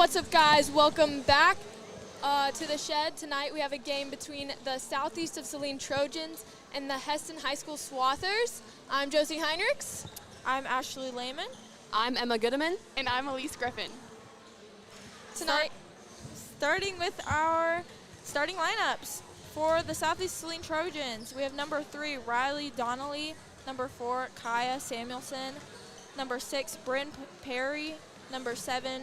What's up, guys? Welcome back to the shed. Tonight we have a game between the Southeast of Saline Trojans and the Hesston High School Swathers. I'm Josie Heinrichs. I'm Ashley Lehman. I'm Emma Goodeman. And I'm Elise Griffin. Tonight, starting with our starting lineups for the Southeast Saline Trojans, we have number 3, Riley Donnelly, number 4, Kaya Samuelson, number 6, Bryn Perry, number 7,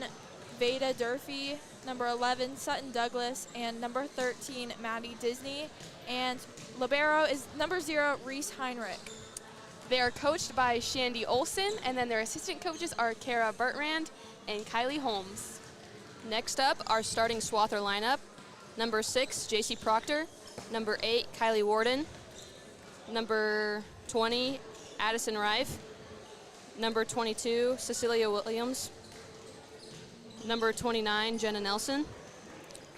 Veda Durfee, number 11, Sutton Douglas, and number 13, Maddie Disney. And libero is number 0, Reese Heinrich. They are coached by Shandy Olson, and then their assistant coaches are Kara Bertrand and Kylie Holmes. Next up, our starting Swather lineup. Number 6, JC Proctor. Number 8, Kylie Warden. Number 20, Addison Rife. Number 22, Cecilia Williams. Number 29, Jenna Nelson.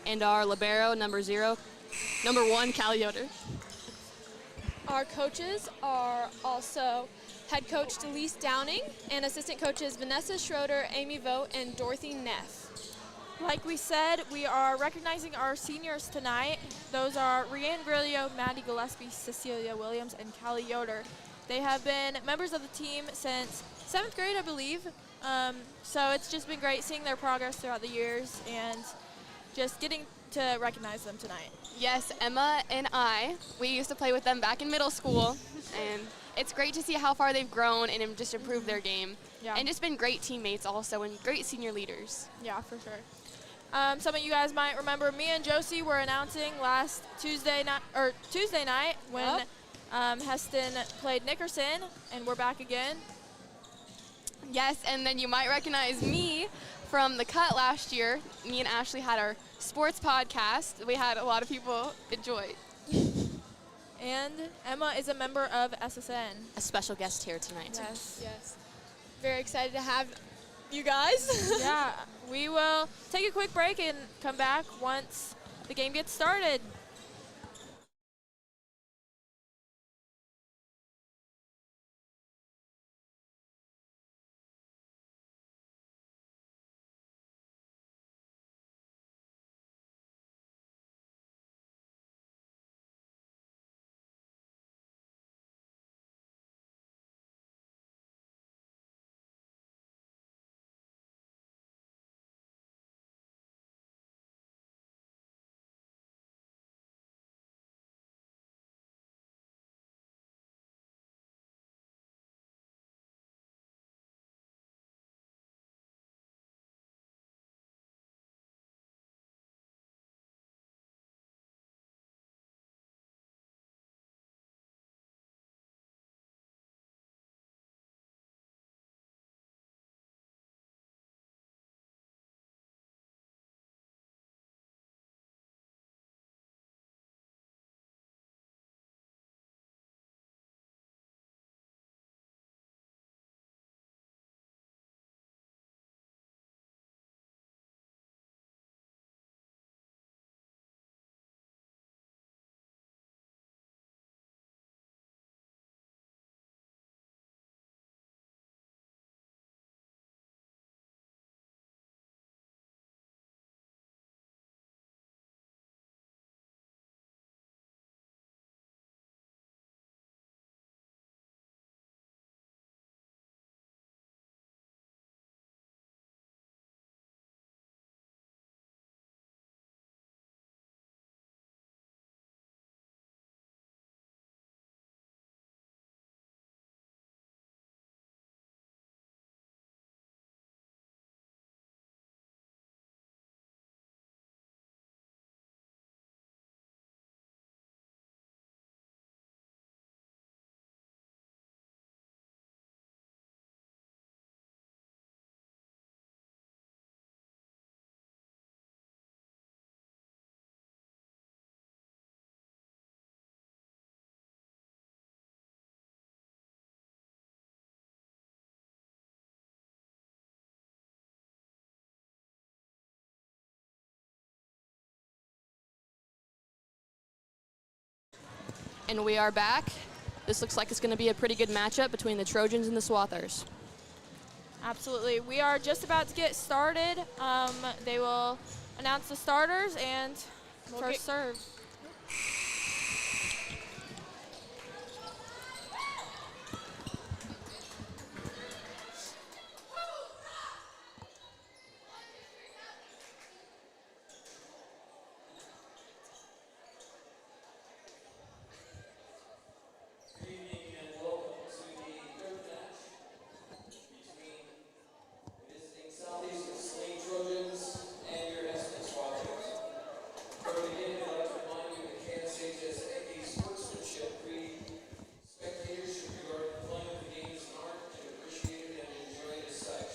And our libero, number 1, Callie Yoder. our coaches are also head coach Delise Downing and assistant coaches Vanessa Schroeder, Amy Vogt, and Dorothy Neff. Like we said, we are recognizing our seniors tonight. Those are Rianne Grillo, Maddie Gillespie, Cecilia Williams, and Callie Yoder. They have been members of the team since 7th grade, I believe. So it's just been great seeing their progress throughout the years and just getting to recognize them tonight. Yes, Emma and we used to play with them back in middle school, and it's great to see how far they've grown and just improved their game. Yeah. And just been great teammates also and great senior leaders. Yeah, for sure. Some of you guys might remember me and Josie were announcing last Tuesday night when Hesston played Nickerson, and we're back again. Yes, and then you might recognize me from the cut last year. Me and Ashley had our sports podcast. We had a lot of people enjoy. And Emma is a member of SSN. A special guest here tonight. Yes. Very excited to have you guys. Yeah, we will take a quick break and come back once the game gets started. And we are back. This looks like it's going to be a pretty good matchup between the Trojans and the Swathers. Absolutely. We are just about to get started. They will announce the starters and first serve. Southeast Saline Trojans and your Hesston Squadrons. From the beginning, I'd like to remind you that KSHS sportsmanship breed spectators should regard the playing of the game as an art and appreciate it and enjoy it as such.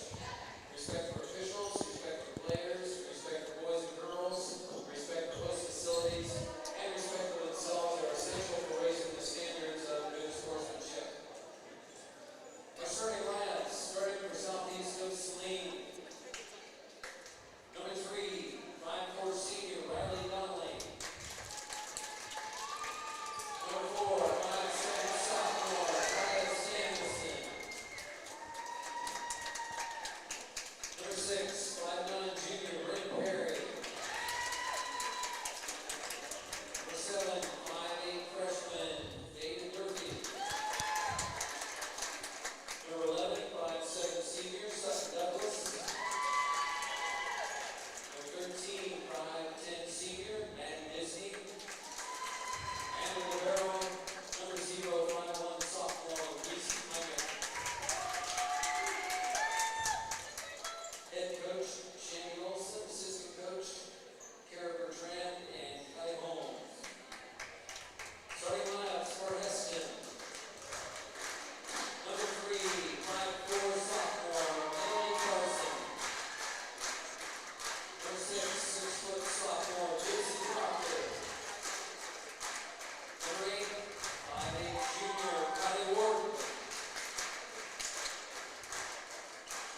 Respect for officials, respect for players, respect for boys and girls, respect for host facilities, and respect for themselves are essential for raising the standards of good sportsmanship. Our starting lineups, starting for Southeast of Saline. Number 3, 5'4" senior Riley Donnelly. Number 4, 5'7" sophomore Kaya Samuelson. Number 6, 5'9" junior Brent Perry. Number 7, 5'8" freshman David Murphy. Number 11, 5'7" senior Sutton Douglas. Number 13, 5'10" senior Maddie Disney. And the libero, number 0, 5'1" sophomore Reese Hyman. Head coach Shandy Olson, assistant coach Kara Bertrand and Kelly Holmes. Starting lineups for Hesston. Number 3, 5'4" sophomore Emily Carlson. Number 6, 6' sophomore Jason Proctor. Number 8, 5'8" junior Kylie Warden.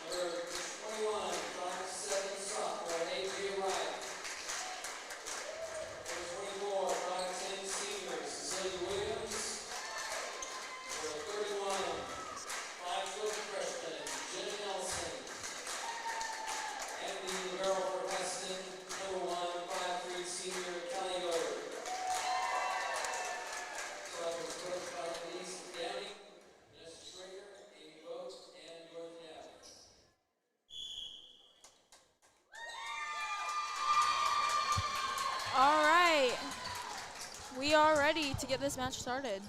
Number 21, 5'7" sophomore AJ Wright. Number 24, 5'10" senior Cecilia Williams. Number 31, 5' freshman Jenna Nelson. And the libero for Hesston, number 1, 5'3" senior Kelly Yoder. So I was coached by Denise Downing, Vanessa Schrager, Amy Boat, and Jordan Evans. All right. We are ready to get this match started.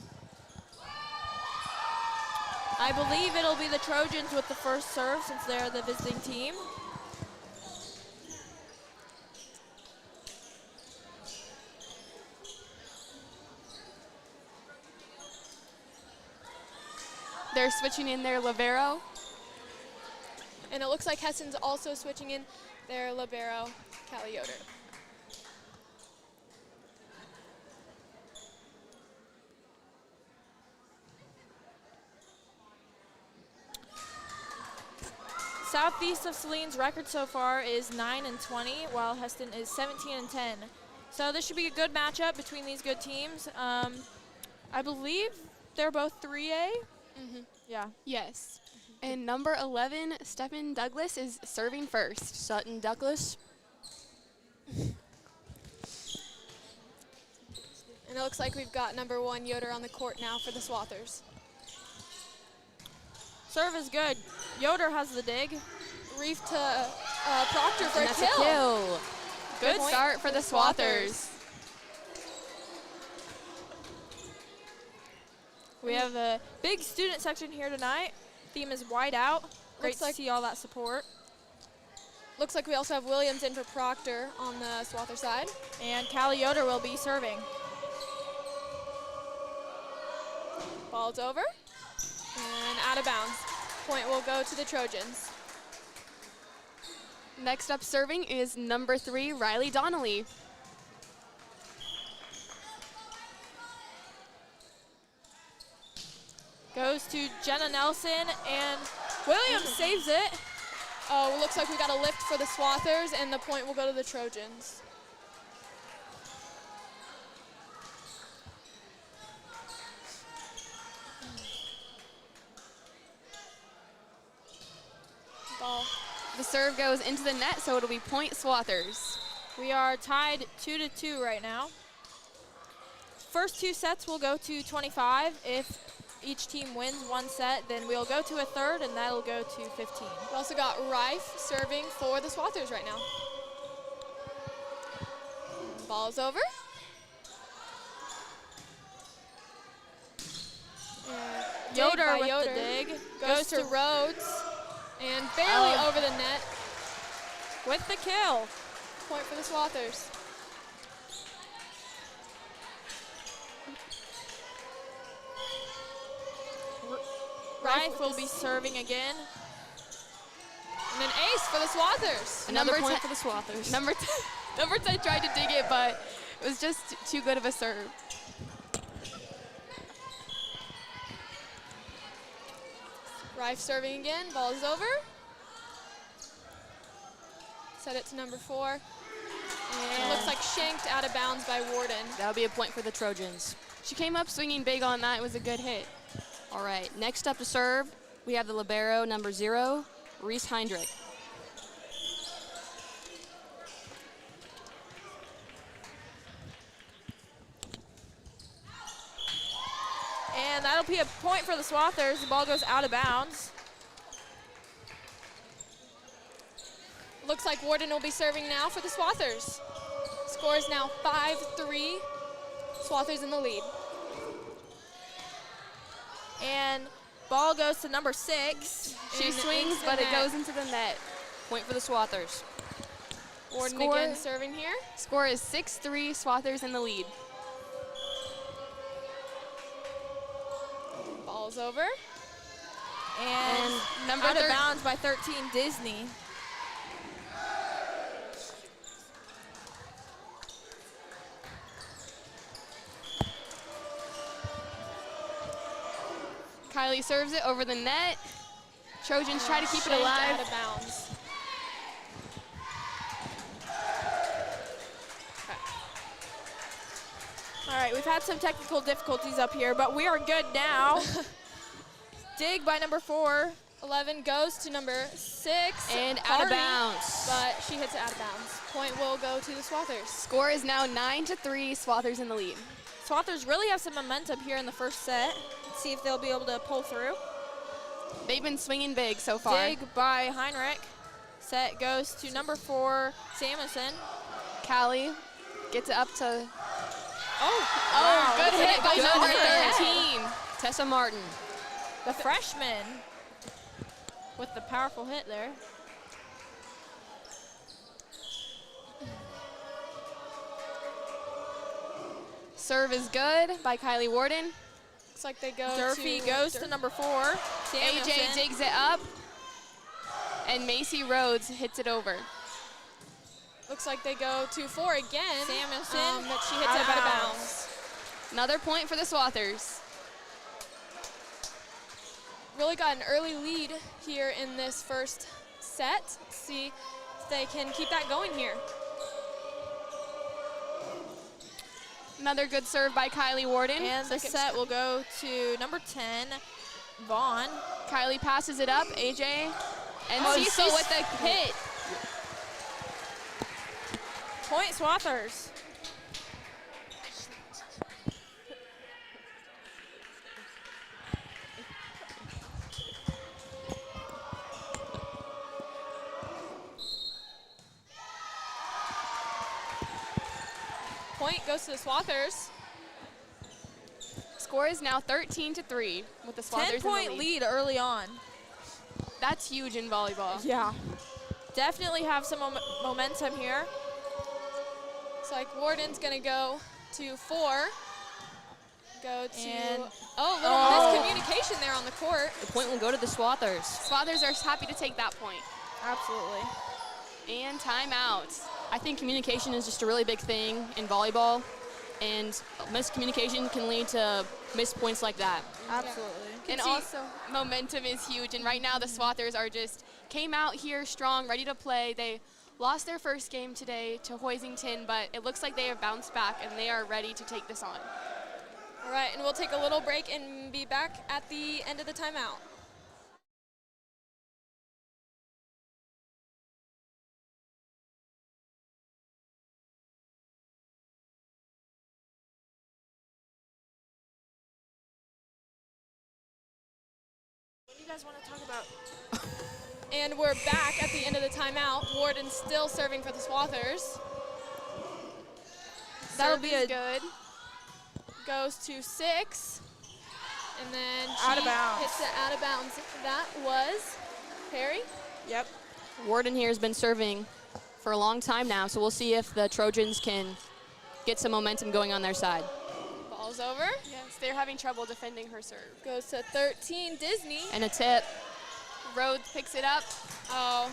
I believe it'll be the Trojans with the first serve since they're the visiting team. They're switching in their libero. And it looks like Hesston's also switching in their libero, Callie Yoder. Southeast of Saline's record so far is 9-20, while Hesston is 17-10. So this should be a good matchup between these good teams. I believe they're both 3A. Mm-hmm. Yeah. Yes. And number 11, Stephen Douglas, is serving first. Sutton Douglas. And it looks like we've got number 1 Yoder on the court now for the Swathers. Serve is good. Yoder has the dig. Reef to Proctor for And a that's kill. a kill. Good point start for the Swathers. We have a big student section here tonight. Theme is white out. Great Looks to like- see all that support. Looks like we also have Williams in for Proctor on the Swather side. And Callie Yoder will be serving. Ball's over. And out of bounds. Point will go to the Trojans. Next up serving is number 3, Riley Donnelly. Goes to Jenna Nelson, and Williams saves it. Oh, looks like we got a lift for the Swathers, and the point will go to the Trojans. The serve goes into the net, so it'll be point Swathers. We are tied 2-2 right now. First 2 sets will go to 25. If each team wins 1 set, then we'll go to a third, and that'll go to 15. We also got Rife serving for the Swathers right now. Ball's over. And Yoder by with Yoder the dig. goes to Rhodes and barely over the net. With the kill. Point for the Swathers. Rife will be serving again. And an ace for the Swathers. Another Number point 10 for the Swathers. Number 10 tried to dig it, but it was just too good of a serve. Rife serving again. Ball is over. Set it to number 4. And it looks like shanked out of bounds by Warden. That'll be a point for the Trojans. She came up swinging big on that. It was a good hit. All right, next up to serve, we have the libero, number 0, Reese Heinrich. And that'll be a point for the Swathers. The ball goes out of bounds. Looks like Warden will be serving now for the Swathers. Score is now 5-3. Swathers in the lead. And ball goes to number 6. She And swings, into the but it net. goes into the net. Point for the Swathers. Warden Score- again serving here. Score is 6-3. Swathers in the lead. Ball's over. And number out of 13 bounds by 13, Disney. Kylie serves it over the net. Trojans try to keep it Shanked alive. out of bounds. All right, we've had some technical difficulties up here, but we are good now. Dig by number 4. 11 goes to number 6. And out of Carney, bounds. But she hits it out of bounds. Point will go to the Swathers. Score is now 9-3. Swathers in the lead. Swathers really have some momentum here in the first set. Let's see if they'll be able to pull through. They've been swinging big so far. Dig by Heinrich. Set goes to number 4, Samuelson. Callie gets it up to. Wow, Good that's hit by good number hit. 13. Tessa Martin. The freshman with the powerful hit there. Serve is good by Kylie Warden. Looks like they go Durfee to goes to number 4, Samuelson. AJ digs it up. And Macy Rhodes hits it over. Looks like they go to 4 again. Samuelson, That she hits out it of out of bounds. bounds. Another point for the Swathers. Really got an early lead here in this first set. Let's see if they can keep that going here. Another good serve by Kylie Warden. And the set will go to number 10, Vaughn. Kylie passes it up. AJ. And Oh, Cecil she's- with the hit. Point Swathers. Point goes to the Swathers. Score is now 13-3 with the Swathers in the 10-point lead early on. That's huge in volleyball. Yeah. Definitely have some momentum here. Looks like Warden's gonna go to 4. Go to, And- little miscommunication there on the court. The point will go to the Swathers. Swathers are happy to take that point. Absolutely. And timeout. I think communication is just a really big thing in volleyball, and miscommunication can lead to missed points like that. Absolutely. And also, momentum is huge. And right now, the Swathers are just came out here strong, ready to play. They lost their first game today to Hoisington, but it looks like they have bounced back, and they are ready to take this on. All right, and we'll take a little break and be back at the end of the timeout. you guys want to talk about? And we're back at the end of the timeout. Warden still serving for the Swathers. That'll be a good. Goes to 6. And then she Out of bounds. hits it out of bounds. That was Perry. Yep. Warden here has been serving for a long time now, so we'll see if the Trojans can get some momentum going on their side. Ball's over. Yes, they're having trouble defending her serve. Goes to 13, Disney. And a tip. Rhodes picks it up. Oh,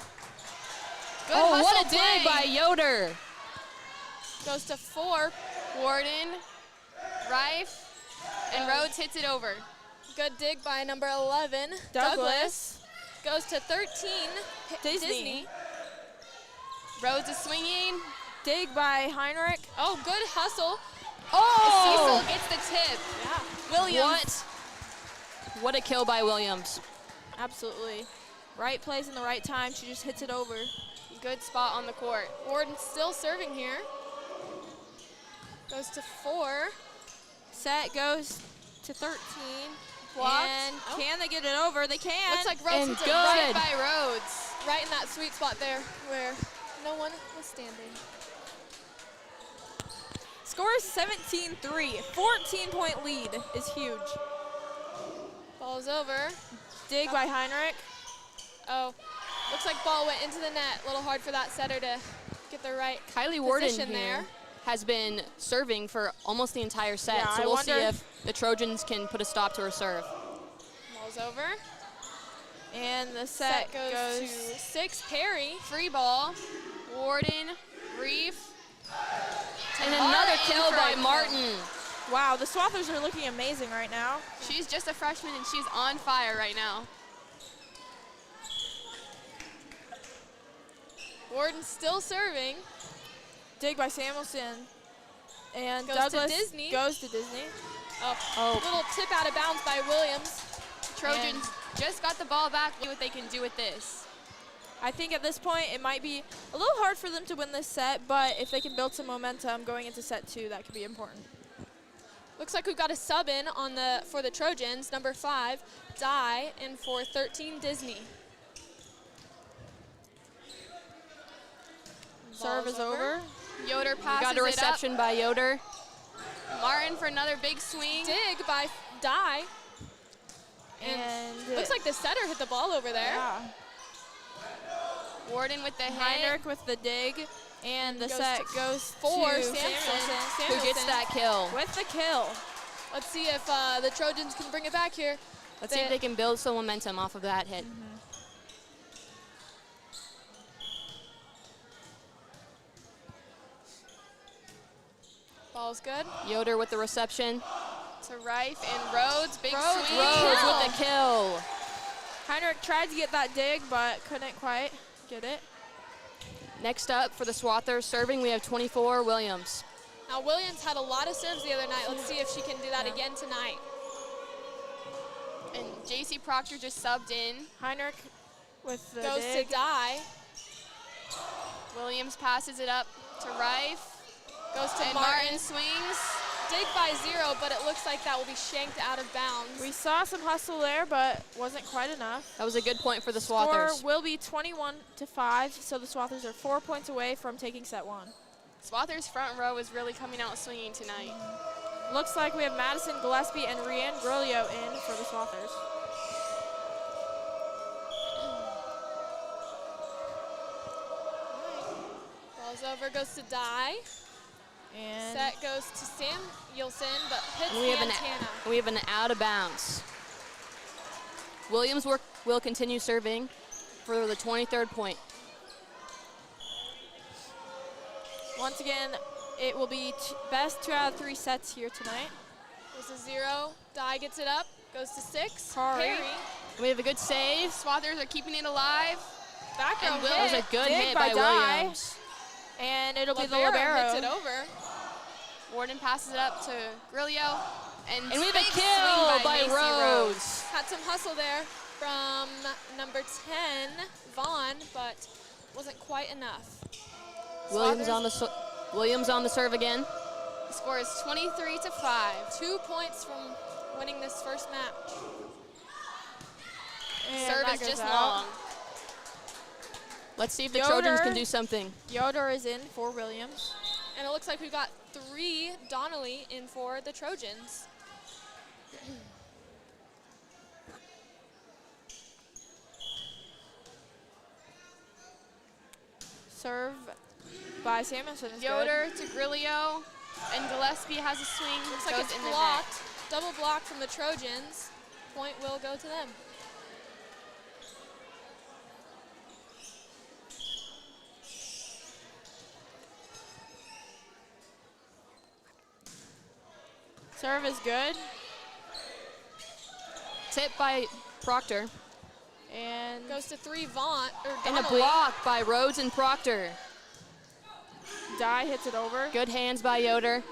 Good Oh, hustle what a play. dig by Yoder. goes to 4. Warden, Rife, and Rhodes hits it over. Good dig by number 11, Douglas. Goes to 13, Disney. Rhodes is swinging. Dig by Heinrich. Oh, good hustle. Oh! Cecil gets the tip. Yeah. Williams. What a kill by Williams. Absolutely. Right place in the right time. She just hits it over. Good spot on the court. Warden still serving here. Goes to 4. Set goes to 13. Blocked. And Oh. can they get it over? They can. Looks like Rhodes And hits it good. right, By Rhodes. right in that sweet spot there where no one was standing. Score is 17-3. 14-point lead is huge. Ball's over. Dig by Heinrich. Oh, looks like ball went into the net. A little hard for that setter to get the right Kylie Warden position here there. has been serving for almost the entire set, Yeah, so I we'll see wonder- if the Trojans can put a stop to her serve. Ball's over. And the Set set, goes to 6. Perry. Free ball. Warden, Reef. And another Martin kill for by a kill. Martin. Wow, the Swathers are looking amazing right now. She's just a freshman and she's on fire right now. Warden still serving. Dig by Samuelson. And Goes to Douglas Disney. goes to Disney. Oh, little tip out of bounds by Williams. Trojans just got the ball back. See what they can do with this. I think at this point it might be a little hard for them to win this set, but if they can build some momentum going into set 2, that could be important. Looks like we've got a sub in on for the Trojans. Number 5, Di, and for 13, Disney. Serve is over. Yoder We passes got a reception by Yoder. it up. Martin for another big swing. Dig by Di. And Looks like the setter hit the ball over there. yeah. Warden with the hit. Heinrich with the dig. And the Goes set to goes for to Samuelson. Who gets that kill? with the kill. Let's see if the Trojans can bring it back here. Let's see if they can build some momentum off of that hit. Ball's good. Yoder with the reception. To Rife and Rhodes. Big Rhodes. swing. Rhodes with the kill. Heinrich tried to get that dig, but couldn't quite get it. Next up for the Swathers serving, we have 24, Williams. Now Williams had a lot of serves the other night. Let's see if she can do that again tonight. And JC Proctor just subbed in. Heinrich with the Goes dig. to Di. Williams passes it up to Rife. Goes to And Martin. Martin swings. Dig by 0, but it looks like that will be shanked out of bounds. We saw some hustle there, but wasn't quite enough. That was a good point for the Score Swathers. will be 21-5, so the Swathers are 4 points away from taking set 1. Swathers' front row is really coming out swinging tonight. Looks like we have Madison Gillespie and Rianne Grillo in for the Swathers. Ball's over, goes to Di. And Set goes to Samuelson, but hits We have, Santana. we have an out of bounds. Williams will continue serving for the 23rd point. once again, it will be best 2 out of 3 sets here tonight. Goes to 0. Di gets it up, goes to 6. Kari. Perry. We have a good save. Swathers are keeping it alive. Back row And That was hit. a good Dig hit by by Di. Williams. And it'll be the Libero libero. hits it over. Warden passes it up to Grillo. And And we have big a swing kill by Macy Rhodes. Had some hustle there from number 10, Vaughn, but wasn't quite enough. Williams on the serve again. The score is 23-5. 2 points from winning this first match. And Serve that is goes just out. long. Let's see if the Yoder. Trojans can do something. Yoder is in for Williams. And it looks like we've got 3 Donnelly in for the Trojans. Serve by Samuelson is Yoder to Grillo, and Gillespie has a swing. Looks like goes it's in the blocked. net. Double block from the Trojans. Point will go to them. Serve is good. Tip by Proctor. And Goes to 3 Vaughn, or And a Donnelly. block by Rhodes and Proctor. Dye hits it over. Good hands by Yoder.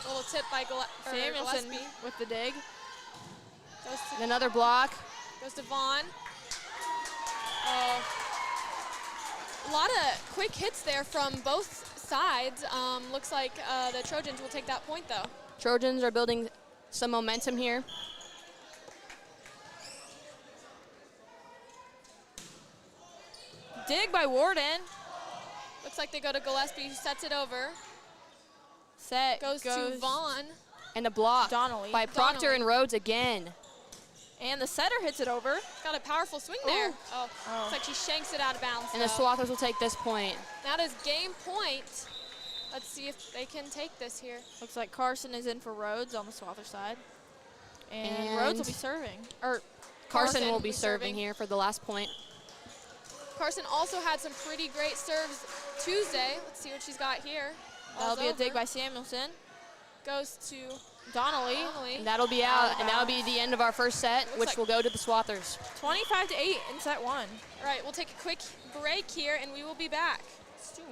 Little tip by Samuelson Gillespie. with the dig. Goes And to, another block. goes to Vaughn. A lot of quick hits there from both sides. Looks like the Trojans will take that point, though. Trojans are building some momentum here. Dig by Warden. Looks like they go to Gillespie, who sets it over. Set Goes to Vaughn. And a block Donnelly. by Proctor Donnelly. and Rhodes again. And the setter hits it over. Got a powerful swing there. Ooh. Oh, looks like she shanks it out of bounds. And the though. Swathers will take this point. That is game point. Let's see if they can take this here. Looks like Carson is in for Rhodes on the Swather side. And And Rhodes will be serving. Or Carson Carson will be is serving serving. here for the last point. Carson also had some pretty great serves Tuesday. Let's see what she's got here. that'll Ball's be a dig over. by Samuelson. Goes to Donnelly. Donnelly. And that'll be out, and that'll be the end of our first set, Looks which like- will go to the Swathers. 25-8 in set 1. All right, we'll take a quick break here, and we will be back soon.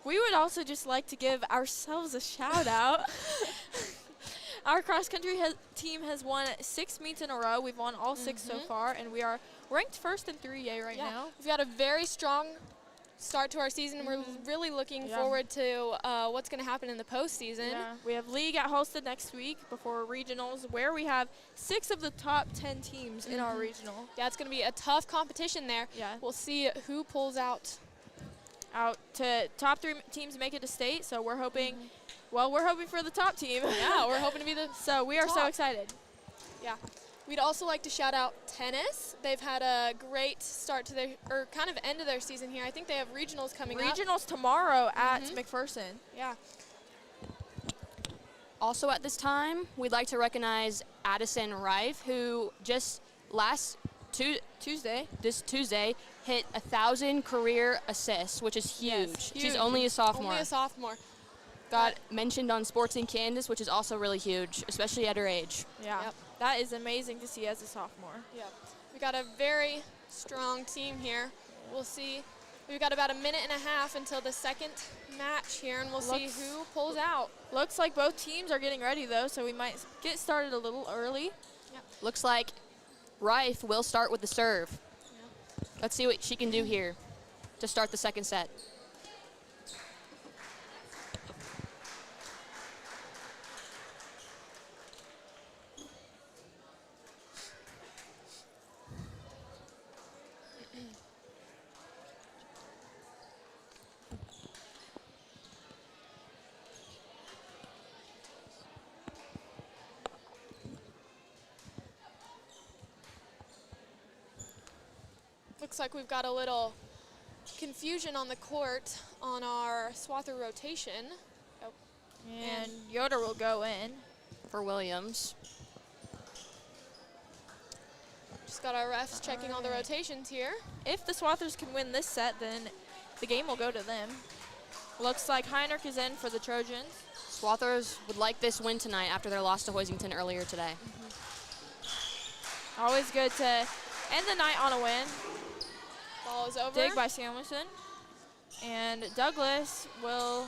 We would also just like to give ourselves a shout out. Our cross country team has won 6 meets in a row. We've won all 6 so far, and we are ranked first in 3A right now. We've got a very strong start to our season, and we're really looking forward to what's going to happen in the postseason. Yeah. We have league at Hesston next week before regionals, where we have 6 of the top 10 teams in our regional. Yeah, it's going to be a tough competition there. Yeah. We'll see who pulls out. Out to top 3 teams make it to state, so we're hoping, well, we're hoping for the top team. Yeah, we're hoping to be the So we are so top. excited. Yeah. We'd also like to shout out tennis. They've had a great start to their, or kind of end of their season here. I think they have regionals coming up. Regionals tomorrow at McPherson. Yeah. Also at this time, we'd like to recognize Addison Rife, who just this Tuesday hit 1,000 career assists, which is huge. Yes, She's huge. only a sophomore. Only a sophomore. Got mentioned on Sports in Kansas, which is also really huge, especially at her age. Yeah. Yep. That is amazing to see as a sophomore. Yeah. We got a very strong team here. We'll see. We've got about a minute and a half until the second match here, and we'll see who pulls out. Looks like both teams are getting ready, though, so we might get started a little early. Looks like Rife will start with the serve. Let's see what she can do here to start the second set. Looks like we've got a little confusion on the court on our Swather rotation. Oh. And Yoder will go in. For Williams. Just got our refs checking all the rotations here. If the Swathers can win this set, then the game will go to them. Looks like Heinrich is in for the Trojans. Swathers would like this win tonight after their loss to Hoisington earlier today. Always good to end the night on a win. Ball is over. Dig by Samuelson. And Douglas will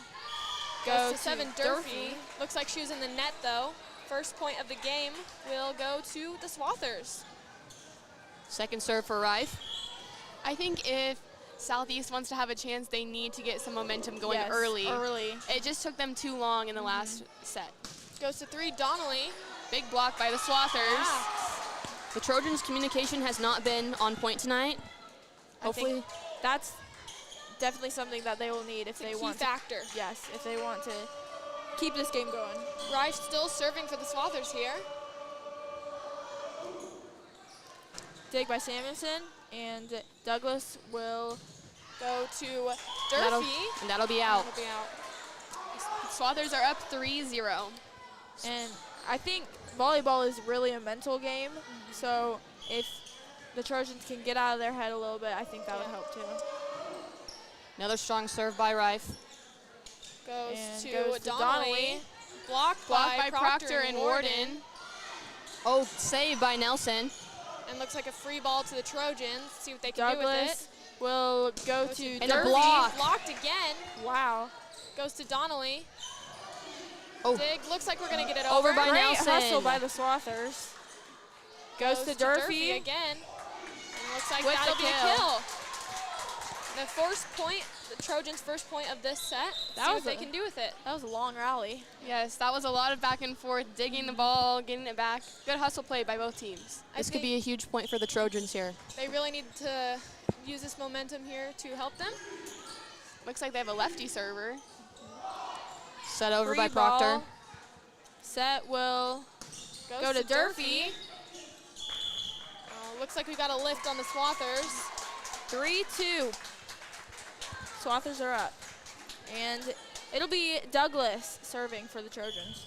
go Goes to 7 Durfee. Durfee. Looks like she was in the net though. First point of the game will go to the Swathers. Second serve for Rife. I think if Southeast wants to have a chance, they need to get some momentum going Yes, early. early. It just took them too long in the last set. Goes to 3 Donnelly. Big block by the Swathers. The Trojans' communication has not been on point tonight. Hopefully, That's definitely something that they will need if they Key want factor. to. Yes, if they want to keep this game going. Rife still serving for the Swathers here. Dig by Samuelson, and Douglas will Go to that'll, Durfee. and that'll be out. That'll be out. Swathers are up 3-0. And I think volleyball is really a mental game, so if the Trojans can get out of their head a little bit, I think that would help too. Another strong serve by Rife. Goes And to goes to Donnelly. Donnelly. Blocked Blocked by by Proctor and Warden. Oh, save by Nelson. And looks like a free ball to the Trojans. See what they can do with Douglas it. will go Goes to And a Durfee. block. Blocked again. Wow. Goes to Donnelly. Oh. Dig. Looks like we're going to get it Over over. by Great Nelson. hustle by the Swathers. Goes to Durfee. again. And looks like With that'll the be a kill. kill. The first point, the Trojans' first point of this set. That See was what they a- can do with it. That was a long rally. Yes, that was a lot of back and forth, digging the ball, getting it back. Good hustle play by both teams. This could be a huge point for the Trojans here. They really need to use this momentum here to help them. Looks like they have a lefty server. Set over Free by Proctor. ball. Set will Goes go to Durfee. Looks like we got a lift on the Swathers. 3-2. Swathers are up. And it'll be Douglas serving for the Trojans.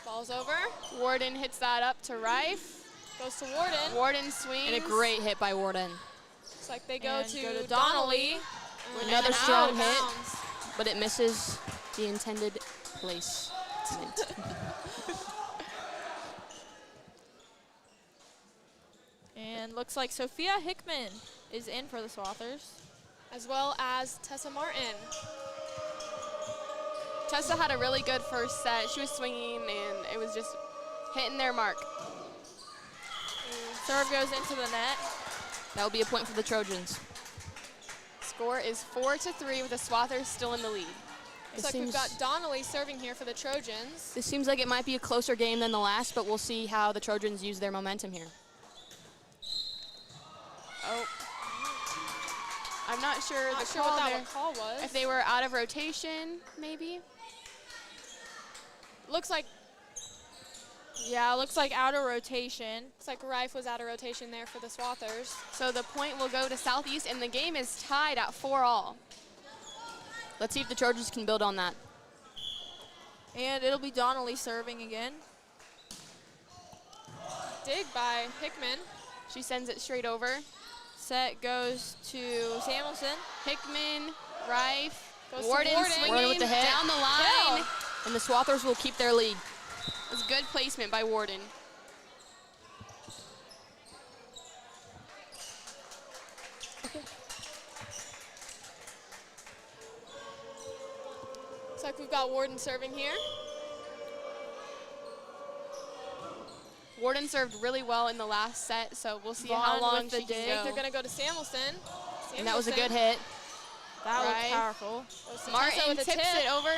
Ball's over. Warden hits that up to Rife. Goes to Warden. Warden swings. And a great hit by Warden. Looks like they go And to, go to Donnelly. Donnelly. Another And strong out of hit. bounds. But it misses the intended placement. And looks like Sophia Hickman is in for the Swathers. As well as Tessa Martin. Tessa had a really good first set. She was swinging, and it was just hitting their mark. Serve goes into the net. That will be a point for the Trojans. Score is 4-3 with the Swathers still in the lead. Looks like we've got Donnelly serving here for the Trojans. This seems like it might be a closer game than the last, but we'll see how the Trojans use their momentum here. Oh. I'm not sure Not the sure call what there. that call was. If they were out of rotation, maybe? Looks like Yeah, looks like out of rotation. Rife was out of rotation there for the Swathers. So the point will go to Southeast, and the game is tied at 4-all. Let's see if the Trojans can build on that. And it'll be Donnelly serving again. Dig by Hickman. She sends it straight over. Set goes to Samuelson. Hickman, Rife, Goes to Warden Warden. swinging Warden with the hit. down the line. Kill. And the Swathers will keep their lead. It was good placement by Warden. Looks like we've got Warden serving here. Warden served really well in the last set, so we'll see Vaughn how long with the she can dig. go. They're going to go to Samuelson. And that was a good hit. That was Right. powerful. Goes to Tessa Martin with a tips tip. it over.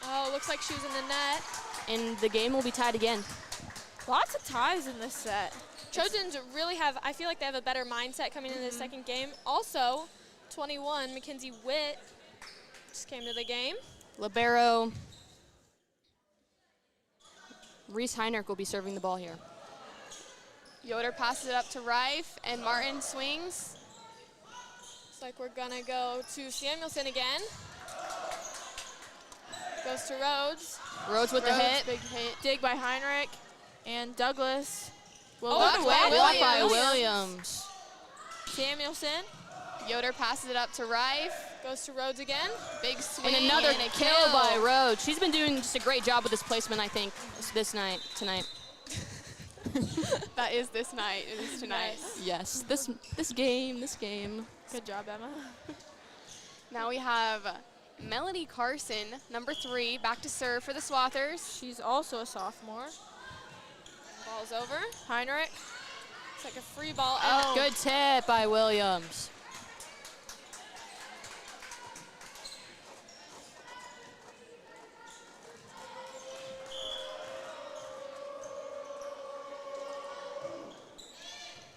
Oh, looks like she was in the net. And the game will be tied again. Lots of ties in this set. Trojans really have, I feel like they have a better mindset coming into the second game. Also, 21, Mackenzie Witt just came to the game. Libero. Reese Heinrich will be serving the ball here. Yoder passes it up to Rife, and Martin swings. Looks like we're gonna go to Samuelson again. Goes to Rhodes. Rhodes with the Rhodes, hit. big hit. Dig by Heinrich. And Douglas will Oh, go blocked to by Williams. Blocked by Williams. Williams. Samuelson. Yoder passes it up to Rife. Goes to Rhodes again. Big swing And another and a kill by Rhodes. She's been doing just a great job with this placement, I think, tonight. That is this night. It is tonight. Yes, this game. Good job, Emma. Now we have Melody Carson, number 3, back to serve for the Swathers. She's also a sophomore. Ball's over. Heinrich. It's like a free ball. Oh. Good tip by Williams.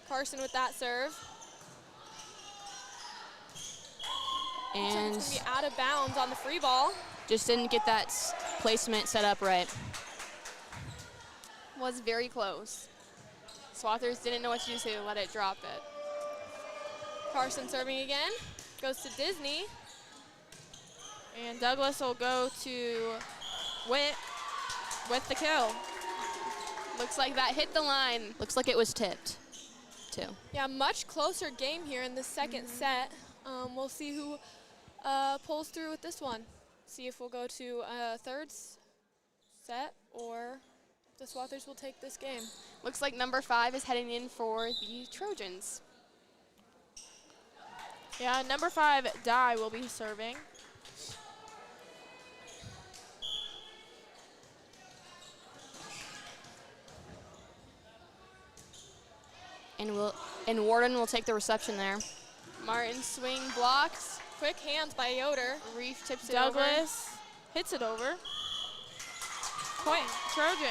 Carson with that serve. And It's going to be out of bounds on the free ball. just didn't get that placement set up right. Was very close. Swathers didn't know what to do, so they let it drop it. Carson serving again. Goes to Disney. And Douglas will go to Witt with the kill. Looks like that hit the line. Looks like it was tipped, too. Yeah, much closer game here in the second set. We'll see who pulls through with this one. See if we'll go to a third set or the Swathers will take this game. Looks like number 5 is heading in for the Trojans. Yeah, number 5, Dye, will be serving. And Warden will take the reception there. Martin swing blocks. Quick hands by Yoder. Reef tips it over. Douglas hits it over. Point Trojans.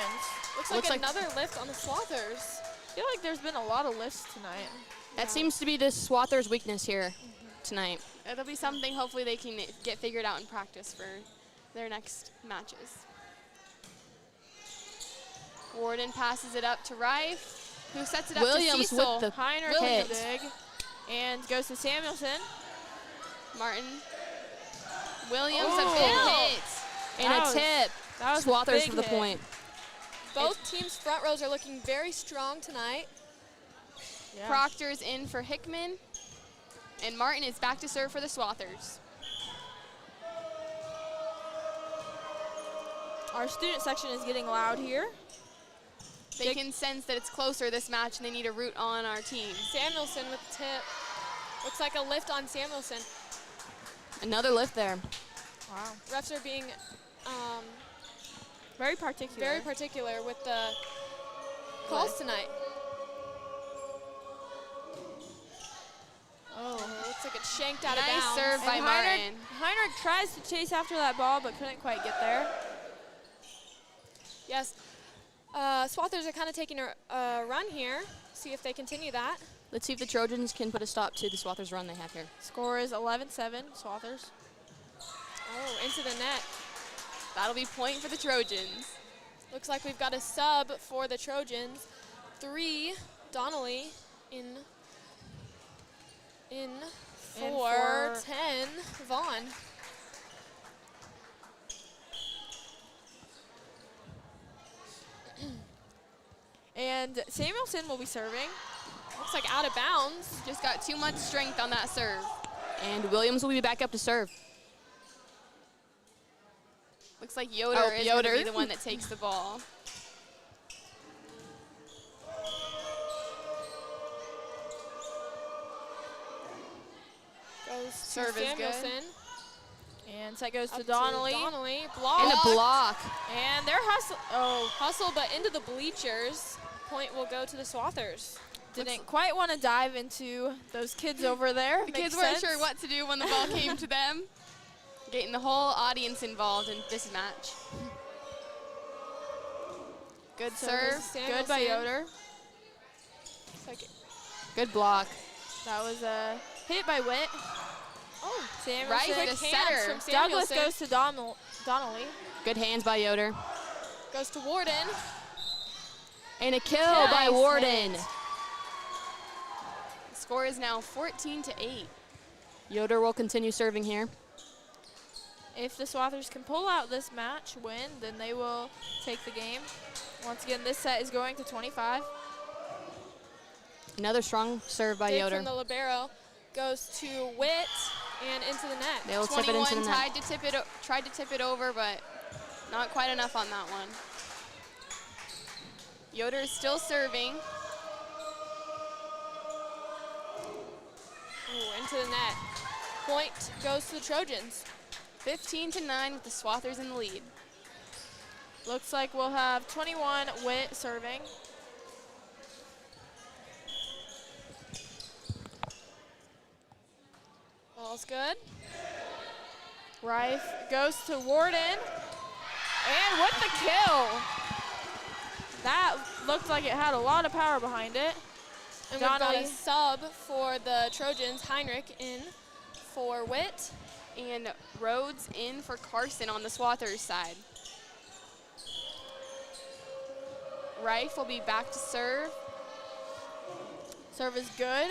Looks like another lift on the Swathers. I feel like there's been a lot of lifts tonight. That seems to be the Swathers' weakness here tonight. It'll be something hopefully they can get figured out in practice for their next matches. Warden passes it up to Rife, who sets it up Williams to Cecil. with the Heinrich hit. with a dig. And goes to Samuelson. Martin. Williams, Oh. a big hit. And That a was- tip. That was a Swathers big for the hit. point. Both teams' front rows are looking very strong tonight. Yeah. Proctor's in for Hickman. And Martin is back to serve for the Swathers. Our student section is getting loud here. They can sense that it's closer this match and they need a root on our team. Samuelson with the tip. Looks like a lift on Samuelson. Another lift there. Wow. Refs are being Very particular. very particular with the calls tonight. Oh. Looks like it's shanked out of Nice bounds. serve by And Martin. Heinrich tries to chase after that ball, but couldn't quite get there. Yes. Swathers are kind of taking a run here. See if they continue that. Let's see if the Trojans can put a stop to the Swathers run they have here. Score is 11-7, Swathers. Oh, into the net. That'll be point for the Trojans. Looks like we've got a sub for the Trojans. 3, Donnelly in for 10, Vaughn. And Samuelson will be serving. Looks like out of bounds. Just got too much strength on that serve. And Williams will be back up to serve. Looks like Yoder Oh, is going Yoder. to be the one that takes the ball. Goes to Serve is good. Samuelson. And set goes Up to Donnelly. Donnelly. Block. And a block. And they're Hustle, but into the bleachers. Point will go to the Swathers. didn't quite want to dive into those kids over there. The Makes kids weren't sense. sure what to do when the ball came to them. Getting the whole audience involved in this match. Good So serve. this is Good by Samuelson. Yoder. Looks like Good block. That was a hit by Witt. Oh, Samuelson. Right, quick the hands setter. from Douglas Samuelson. goes to Donnelly. Good hands by Yoder. Goes to Warden. And a kill by Nice Warden. hit. The score is now 14-8. Yoder will continue serving here. If the Swathers can pull out this match, win, then they will take the game. Once again, this set is going to 25. Another strong serve by Dig Yoder. from the libero. goes to Witt and into the net. They'll tip it into 21 the net. tried to tip it over, but not quite enough on that one. Yoder is still serving. Ooh, into the net. Point goes to the Trojans. 15-9 with the Swathers in the lead. Looks like we'll have 21 Witt serving. Ball's good. Rife goes to Warden. And with the kill. That looked like it had a lot of power behind it. And we've got Donnelly. a sub for the Trojans. Heinrich in for Witt. And Rhodes in for Carson on the Swathers side. Rife will be back to serve. Serve is good.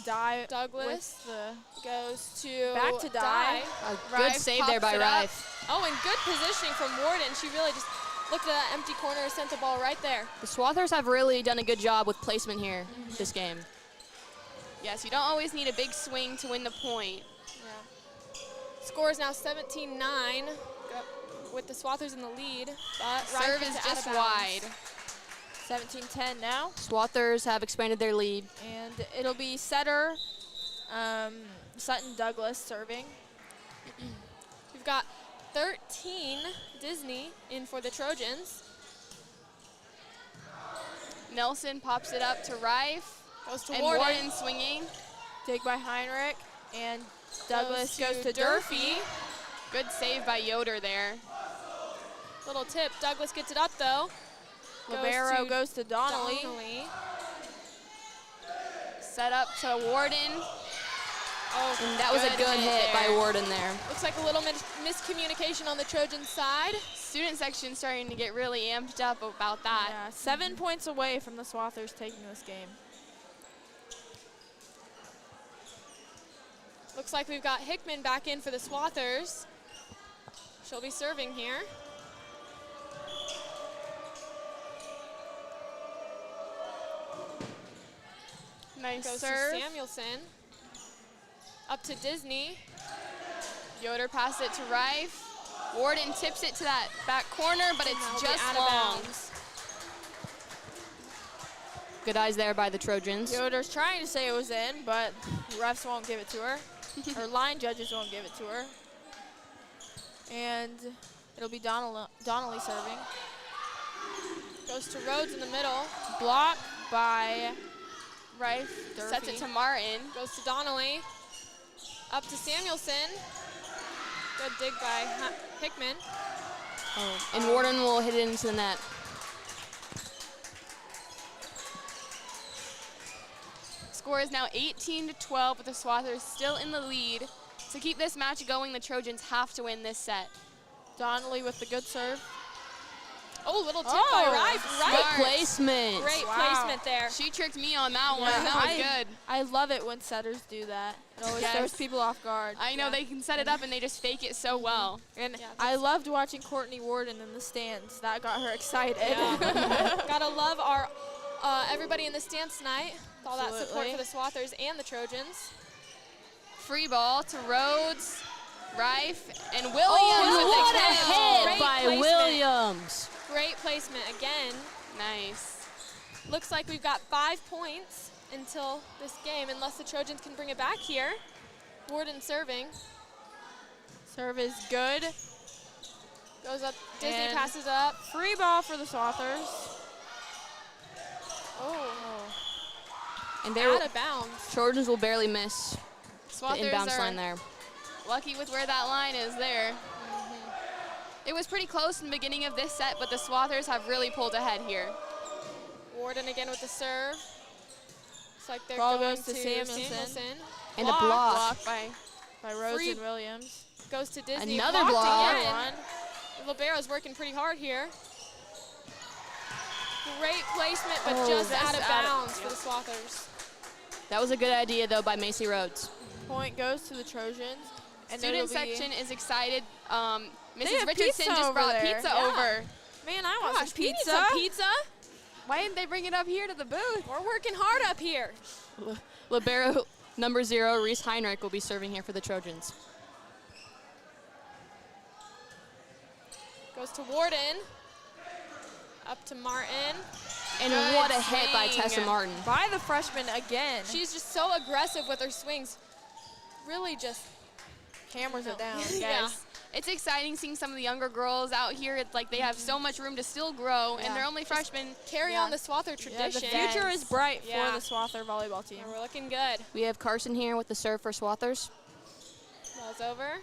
Die Douglas with the goes to back to die. A good Rife save there by pops it up. Rife. Oh, and good positioning from Warden. She really just looked at that empty corner and sent the ball right there. The Swathers have really done a good job with placement here this game. Yes, you don't always need a big swing to win the point. Yeah. Score is now 17-9 with the Swathers in the lead. But Serve Rife is out of just bounds. wide. 17-10 now. Swathers have expanded their lead. And it'll be setter Sutton Douglas serving. We've got 13 Disney in for the Trojans. Nelson pops it up to Rife. Goes to And Warden. Warden swinging. Dig by Heinrich. And Douglas goes to Durfee. Durfee. Good save by Yoder there. Little tip. Douglas gets it up though. Libero goes to Donnelly. Set up to Warden. Oh, And that was a good hit by there. Warden there. looks like a little miscommunication on the Trojan side. Student section starting to get really amped up about that. Yeah, 7 points away from the Swathers taking this game. Looks like we've got Hickman back in for the Swathers. She'll be serving here. Nice Goes serve. to Samuelson. Up to Disney. Yoder passed it to Rife. Warden tips it to that back corner, but That'll it's be just out of long. bounds. Good eyes there by the Trojans. Yoder's trying to say it was in, but refs won't give it to her. Or line judges won't give it to her. And it'll be Donnelly serving. Goes to Rhodes in the middle. Block by Rife Durfee. sets it to Martin. Goes to Donnelly. Up to Samuelson. Good dig by Hickman. And Warden will hit it into the net. Score is now 18-12 with the Swathers still in the lead. To keep this match going, the Trojans have to win this set. Donnelly with the good serve. Oh, little tip by Rife. Good Rife. placement. Great Wow. placement there. She tricked me on that one. Yeah, That was good. I love it when setters do that. It always Yes. throws people off guard. I know they can set it up and they just fake it so well. And Yeah, I loved watching Courtney Warden in the stands. That got her excited. Gotta love our everybody in the stands tonight. All that support Absolutely. for the Swathers and the Trojans. Free ball to Rhodes, Rife, and Williams Oh, with what a the kill. hit Great by placement. Williams. Great placement again. Nice. Looks like we've got 5 points until this game, unless the Trojans can bring it back here. Warden serving. Serve is good. Goes up, Disney And passes up. Free ball for the Swathers. Oh, And they out of bounds. Trojans will barely miss the Swathers inbounds are line there. lucky with where that line is there. It was pretty close in the beginning of this set, but the Swathers have really pulled ahead here. Warden again with the serve. Looks like they're Ball going goes to to Samuelson. Samuelson. And a block. Blocked by By Rhodes Free- and Williams. Goes to Disney. Another Blocked block. again. Libero's working pretty hard here. Great placement, but just just out of out of- bounds for the Swathers. That was a good idea, though, by Macy Rhodes. Point goes to the Trojans. And Student it'll be- section is excited. Mrs. have Richardson pizza just over brought there. pizza Yeah. over. Man, I want Gosh, some we need pizza. some pizza. Why didn't they bring it up here to the booth? We're working hard up here. Libero Number 0, Reese Heinrich, will be serving here for the Trojans. Goes to Warden. Up to Martin. And Good what a hit by swing. Tessa Martin. By the freshman again. She's just so aggressive with her swings. Really just Hammers it down. Yeah. It's exciting seeing some of the younger girls out here. It's like they have so much room to still grow, and they're only freshmen. carry on the Swather tradition. The future is bright Yeah. for the Swather volleyball team. And we're looking good. We have Carson here with the serve for Swathers. Ball's over.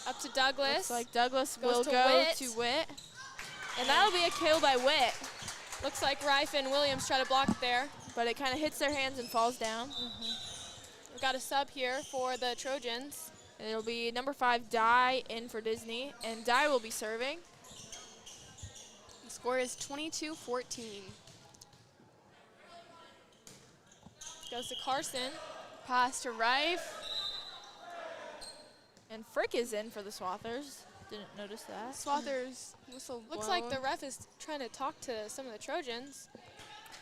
Up to Douglas. Looks like Douglas Goes will to go Witt. to Witt. And that'll be a kill by Witt. Looks like Rife and Williams try to block it there. But it kind of hits their hands and falls down. We've got a sub here for the Trojans. And it'll be number 5, Di, in for Disney. And Di will be serving. The score is 22-14. Goes to Carson. Pass to Rife. And Frick is in for the Swathers. Didn't notice that. Swathers whistle Looks blown. like the ref is trying to talk to some of the Trojans.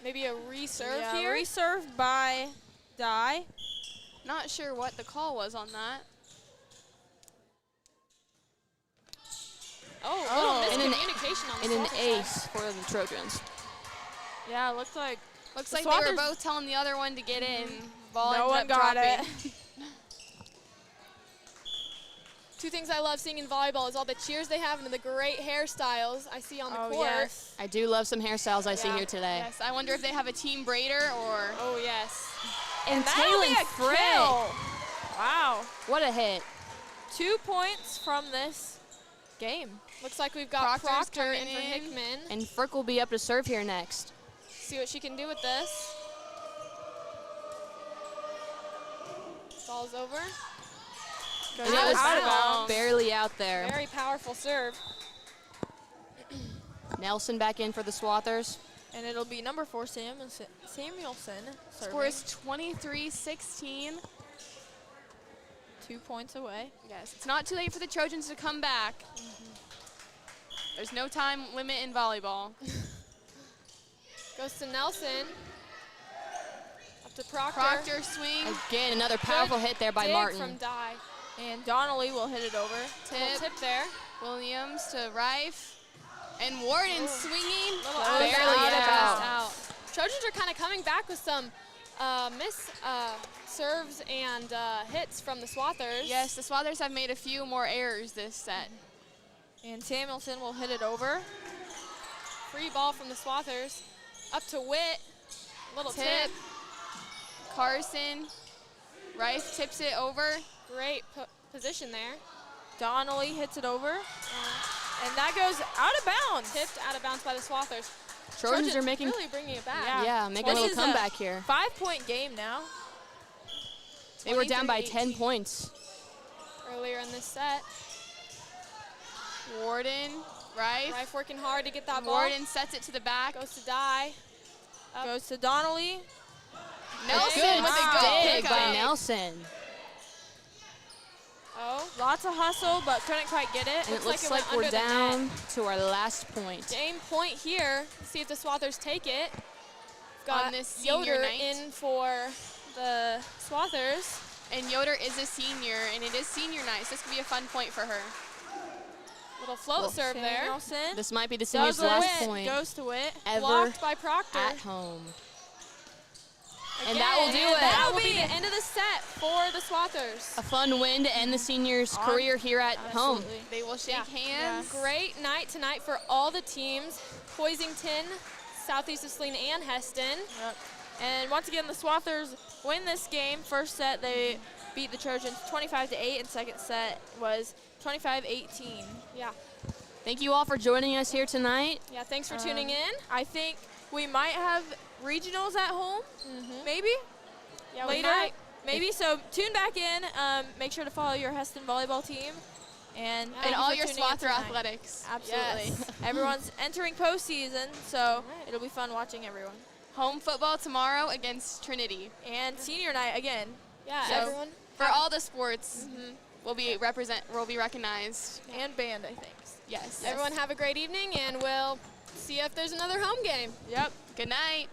Maybe a reserve Yeah, here. reserved by Di. Not sure what the call was on that. Oh, And little an- miscommunication on the And an Swather side. ace for the Trojans. Yeah, it looked like Looks The like they were Swathers- both telling the other one to get in. Ball no ended one up got dropping. it. Two things I love seeing in volleyball is all the cheers they have and the great hairstyles I see on the Oh, court. yes. I do love some hairstyles I see Yeah. here today. Yes, I wonder if they have a team braider or. Oh, yes. And That'll be Taylon a Frick. kill. Wow. What a hit. 2 points from this game. Looks like we've got Proctor's Proctor in coming for in. Hickman. And Frick will be up to serve here next. See what she can do with this. Ball's over. Goes And it was out of bounds. barely out there. Very powerful serve. Nelson back in for the Swathers. And it'll be number 4, Samuelson serving. Score is 23-16. 2 points away. Yes, it's not too late for the Trojans to come back. There's no time limit in volleyball. Goes to Nelson. Up to Proctor. Proctor swing, Again, another powerful hit there by Dig Martin. from Di. And Donnelly will hit it over. Little tip, tip there. Williams to Rife, and Warden swinging, Little barely out. out. Trojans are kind of coming back with some miss serves and hits from the Swathers. Yes, the Swathers have made a few more errors this set. And Samuelson will hit it over. Free ball from the Swathers. Up to Witt. Little Tip. tip. Carson, Rife tips it over. Great position there. Donnelly hits it over. And that goes out of bounds. Tipped out of bounds by the Swathers. Trojans are making, really bringing it back. Yeah. making a This little is a comeback here. 5-point game now. They were down by 10 23-18 points. earlier in this set. Warden, Rife. Rife working hard to get that ball. Warden sets it to the back. Goes to Di. Up. Goes to Donnelly. Nelson Good with a good dig pickup. by Nelson. Oh, Lots of hustle, but couldn't quite get it. And it Looks looks like like, it we're went under the down to our last point. game point here. See if the Swathers take it. Got On this senior Yoder night. in for the Swathers. And Yoder is a senior, and it is senior night, so this could be a fun point for her. Little float serve there. Samuelson. This might be the senior's Douglas last point goes to Witt. ever Blocked by Proctor. at home. Again, And that will do it. That will be the end of the set for the Swathers. A fun win to end the senior's career here at home. Absolutely. They will shake hands. Great night tonight for all the teams. Hoisington, Southeast of Saline, and Hesston. Yep. And once again, the Swathers win this game. First set, they beat the Trojans 25-8, and second set was 25-18. Yeah. Thank you all for joining us here tonight. Yeah, thanks for tuning in. I think we might have regionals at home, maybe Yeah, we later. might. Maybe, so tune back in. Make sure to follow your Hesston volleyball team. And, thank And you all for your tuning in Swather tonight. athletics. Absolutely. Yes. Everyone's entering postseason, so it'll be fun watching everyone. Home football tomorrow against Trinity. And senior night again. Yeah, So, everyone. For all the sports, will be recognized. And band, I think. Yes. Everyone have a great evening, and we'll see if there's another home game. Yep. Good night.